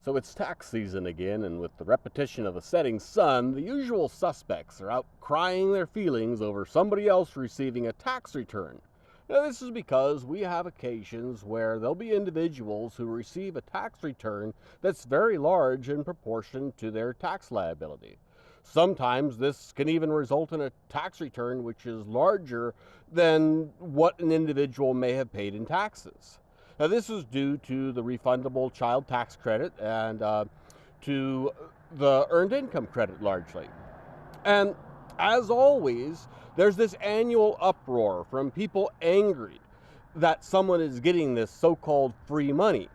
So it's tax season again, and with the repetition of the setting sun, the usual suspects are out crying their feelings over somebody else receiving a tax return. Now, this is because we have occasions where there'll be individuals who receive a tax return that's very large in proportion to their tax liability. Sometimes this can even result in a tax return which is larger than what an individual may have paid in taxes. Now, this is due to the refundable child tax credit and to the earned income credit largely. And as always, there's this annual uproar from people angry that someone is getting this so-called free money.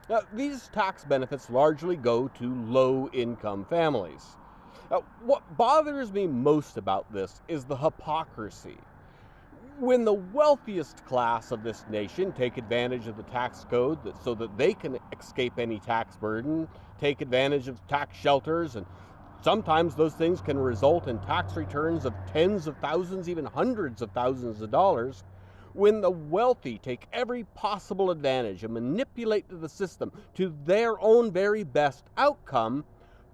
Now, these tax benefits largely go to low-income families. Now, what bothers me most about this is the hypocrisy. When the wealthiest class of this nation take advantage of the tax code so that they can escape any tax burden, take advantage of tax shelters, and sometimes those things can result in tax returns of tens of thousands, even hundreds of thousands of dollars. When the wealthy take every possible advantage and manipulate the system to their own very best outcome,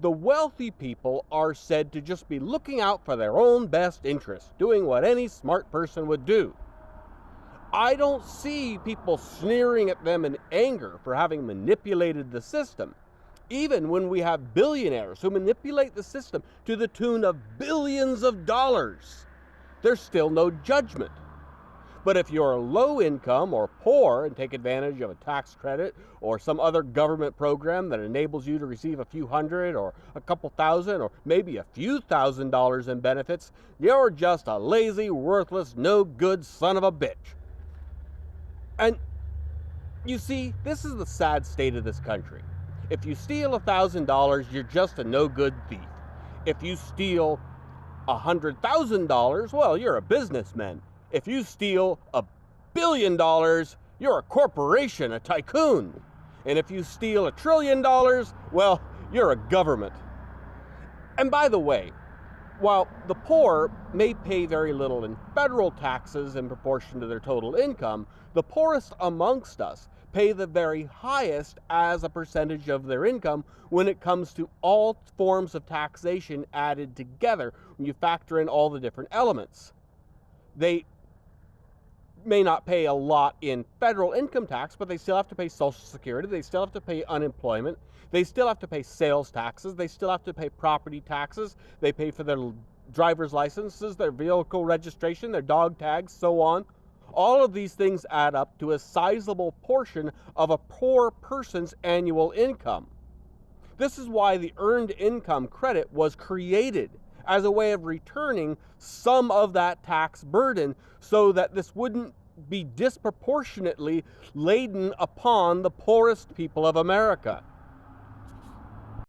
the wealthy people are said to just be looking out for their own best interests, doing what any smart person would do. I don't see people sneering at them in anger for having manipulated the system. Even when we have billionaires who manipulate the system to the tune of billions of dollars, there's still no judgment. But if you're low income or poor and take advantage of a tax credit or some other government program that enables you to receive a few hundred or a couple thousand or maybe a few $1,000s in benefits, you're just a lazy, worthless, no good son of a bitch. And you see, this is the sad state of this country. If you steal $1,000, you're just a no good thief. If you steal $100,000, well, you're a businessman. If you steal $1 billion, you're a corporation, a tycoon. And if you steal $1 trillion, well, you're a government. And by the way, while the poor may pay very little in federal taxes in proportion to their total income, the poorest amongst us pay the very highest as a percentage of their income when it comes to all forms of taxation added together, when you factor in all the different elements. They may not pay a lot in federal income tax, but they still have to pay Social Security, they still have to pay unemployment, they still have to pay sales taxes, they still have to pay property taxes, they pay for their driver's licenses, their vehicle registration, their dog tags, so on. All of these things add up to a sizable portion of a poor person's annual income. This is why the earned income credit was created, as a way of returning some of that tax burden so that this wouldn't be disproportionately laden upon the poorest people of America.